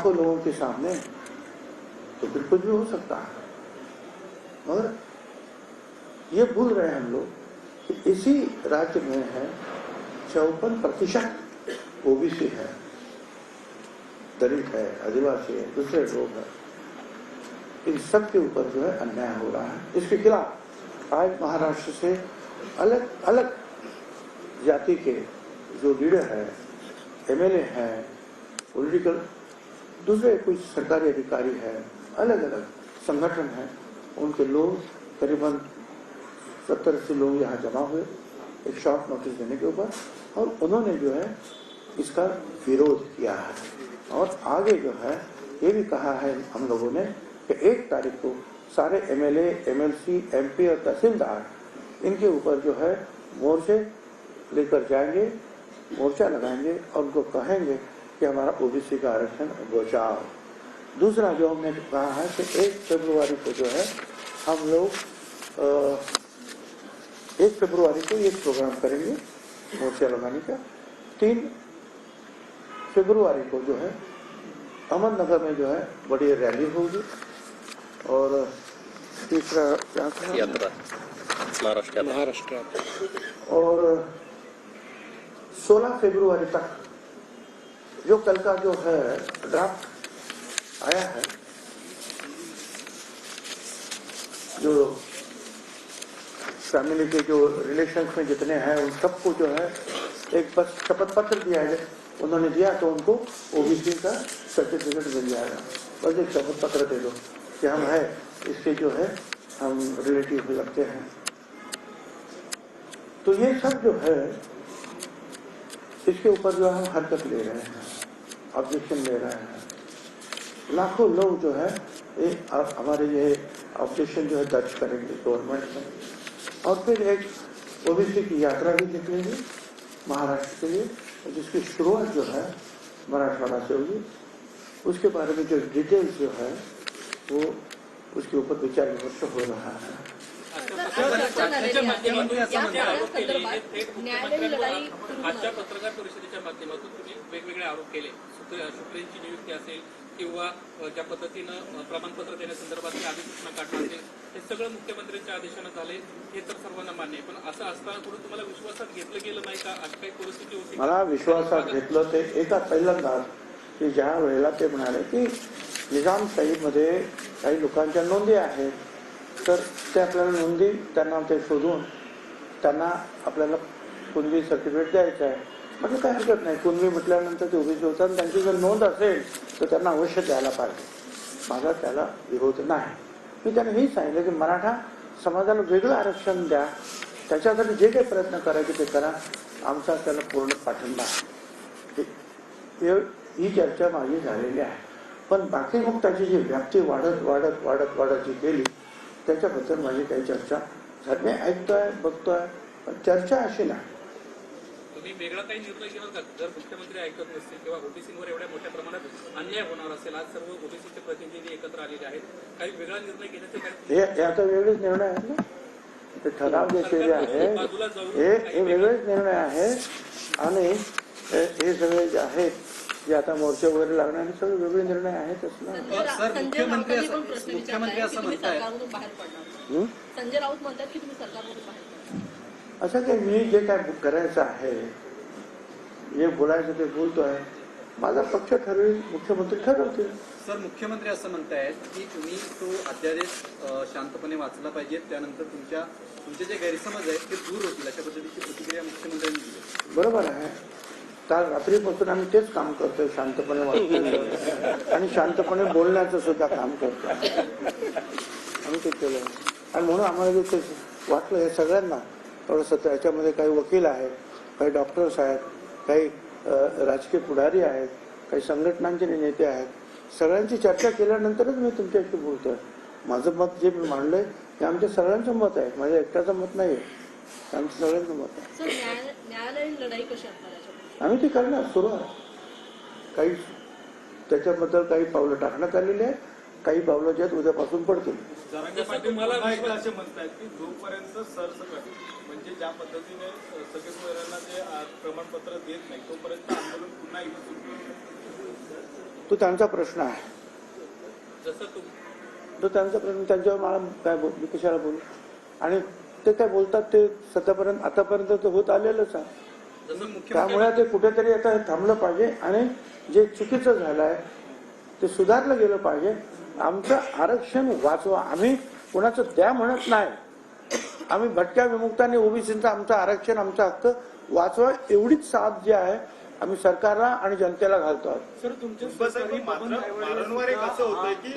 लाखों लोगों के सामने, तो फिर कुछ भी हो सकता है। मगर ये भूल रहे हैं हम लोग कि इसी राज्य में है 54% ओबीसी है, दलित है, आदिवासी है, दूसरे लोग हैं। इन सब के ऊपर जो है अन्याय हो रहा है। इसके खिलाफ आज महाराष्ट्र से अलग अलग जाति के जो लीडर है, एमएलए हैं, पॉलिटिकल दूसरे कुछ सरकारी अधिकारी हैं, अलग अलग संगठन हैं, उनके लोग करीबन 70-80 लोग यहाँ जमा हुए एक शॉर्ट नोटिस देने के ऊपर, और उन्होंने जो है इसका विरोध किया है। और आगे जो है ये भी कहा है हम लोगों ने कि 1 तारीख को सारे एमएलए, एमएलसी, एमपी और तहसीलदार इनके ऊपर जो है मोर्चे लेकर जाएंगे, मोर्चा लगाएंगे और उनको कहेंगे कि हमारा ओबीसी का आरक्षण बचाओ। दूसरा जो हमने कहा है कि 1 फरवरी को जो है हम लोग 1 फरवरी को एक प्रोग्राम करेंगे मोर्चा लगाने का। 3 फरवरी को जो है अहमदनगर में जो है बड़ी रैली होगी, और तीसरा यात्रा महाराष्ट्र, और 16 फरवरी तक जो कल का जो है ड्राफ्ट आया है, जो फैमिली के जो रिलेशंस में जितने हैं उन सबको जो है एक बस शपथ पत्र दिया है, उन्होंने दिया तो उनको ओबीसी का सर्टिफिकेट मिल जाएगा। बस एक शपथ पत्र दे दो कि हम है इसके जो है हम रिलेटिव लगते हैं। तो ये सब जो है इसके ऊपर जो हम हरकत ले रहे हैं, ऑब्जेक्शन ले रहे हैं। लाखों लोग जो है हमारे ये ऑब्जेक्शन जो है दर्ज करेंगे गवर्नमेंट में, और फिर एक ओबीसी की यात्रा भी निकलेगी महाराष्ट्र के लिए, जिसकी शुरुआत जो है मराठवाड़ा से होगी। उसके बारे में जो डिटेल्स जो है वो उसके ऊपर विचार विमर्श हो रहा है। आजच्या पत्रकार परिषदेच्या माध्यमातून तुम्ही वेगवेगळे आरोप केले, शुक्रेंची नियुक्ती असेल किंवा ज्या पद्धतीनं प्रमाणपत्र देण्यासंदर्भात अधिसूचना काढणं असेल, हे सगळं मुख्यमंत्र्यांच्या आदेशानं झाले, हे तर सर्वांना मान्य आहे। पण असं असताना कुठं तुम्हाला विश्वासात घेतलं गेलं नाही का? अशी काही परिस्थिती होती? मला विश्वासात घेतलं ते एका पहिल्यांदाच की ज्या वेळेला ते म्हणाले की निजामशाहीमध्ये काही लोकांच्या नोंदी आहेत, तर ते आपल्याला नोंदी त्यांना ते शोधून त्यांना आपल्याला कुणबी सर्टिफिकेट द्यायचं आहे। म्हणजे काही हरकत नाही, कुणबी म्हटल्यानंतर ते ओबीसी होतात, त्यांची जर नोंद असेल तर त्यांना अवश्य द्यायला पाहिजे, माझा त्याला विरोध नाही। मी त्यांना हेही सांगितलं की मराठा समाजाला वेगळं आरक्षण द्या, त्याच्यासाठी जे काही प्रयत्न करायचे ते करा, आमचा त्याला पूर्ण पाठिंबा आहे। ही चर्चा माझी झालेली आहे। पण बाकी मग त्याची जी व्याप्ती वाढत वाढत वाढत वाढत जी गेली त्याच्याबद्दल माझी काही चर्चा झाली नाही। ऐकतोय, बघतोय, पण चर्चा अशी नाही। तुम्ही वेगळा काही निर्णय घेणार का जर मुख्यमंत्री ऐकत नसतील किंवा ओबीसीवर एवढ्या मोठ्या प्रमाणात अन्याय होणार असेल? आज सर्व ओबीसीचे प्रतिनिधी एकत्र आलेले आहेत, काही वेगळा निर्णय घेण्याचे काय? हे आता वेगळेच निर्णय आहेत ना, ते ठराव घेतलेले आहे, हे वेगळेच निर्णय आहेत। आणि हे सगळे जे आहेत जे आता मोर्चे वगैरे लागणार हे सगळे वेगळे निर्णय आहेतच ना। सर, मुख्यमंत्री असं म्हणतायत संजय राऊत म्हणतात की तुम्ही सरकारमधून बाहेर पडणार। असं काही मी जे काय करायचं आहे, जे बोलायचं ते बोलतोय, माझा पक्ष ठरवेल, मुख्यमंत्री ठरवतील। सर, मुख्यमंत्री असं म्हणतायत की तुम्ही तो अध्यादेश शांतपणे वाचला पाहिजे, त्यानंतर तुमचे जे गैरसमज आहेत ते दूर होतील, अशा पद्धतीची प्रतिक्रिया मुख्यमंत्र्यांनी दिली। बरोबर आहे, काल रात्रीपासून आम्ही तेच काम करतोय, शांतपणे वाचतोय आणि शांतपणे बोलण्याचं सुद्धा काम करतोय, आम्ही ते केलं। आणि म्हणून आम्हाला जे वाटलं हे सगळ्यांना थोडंसं, त्याच्यामध्ये काही वकील आहेत, काही डॉक्टर्स आहेत, काही राजकीय पुढारी आहेत, काही संघटनांचे नेते आहेत, सगळ्यांची चर्चा केल्यानंतरच मी तुमच्याशी बोलतोय। माझं मत जे मी मांडलंय ते आमच्या सगळ्यांचं मत आहे, माझ्या एकट्याचं मत नाही आहे, आमचं सगळ्यांचं मत आहे। न्यायालयीन लढाई कशी असणार? आम्ही ते करणार, सुरू आहे। काही त्याच्याबद्दल काही पावलं टाकण्यात आलेली आहेत, काही पावलं ज्यात उद्यापासून पडतील। तुम्हाला असे म्हणतायत की जोपर्यंत सरसकट म्हणजे ज्या पद्धतीने सगळे सोयऱ्यांना जे प्रमाणपत्र देत नाही तोपर्यंत आंदोलन पुन्हा एकदा सुरू. तो त्यांचा प्रश्न आहे. जसं तो त्यांचा प्रश्न, त्यांच्यावर मला काय मी कशाला बोलू. आणि ते काय बोलतात ते सध्यापर्यंत आतापर्यंत ते होत आलेलंच आहे. जसं मुख्यमंत्री त्यामुळे ते कुठेतरी आता हे थांबलं पाहिजे आणि जे चुकीचं झालं आहे ते सुधारलं गेलं पाहिजे. आमचं आरक्षण वाचवा. आम्ही कोणाचं द्या म्हणत नाही. आम्ही भटक्या विमुक्तांनी ओबीसीचं आमचं आरक्षण, आमचा हक्क वाचवा एवढीच साथ जी आहे आम्ही सरकारला आणि जनतेला घालतो आहोत. सर तुमच्या वारंवार एक असं होतंय की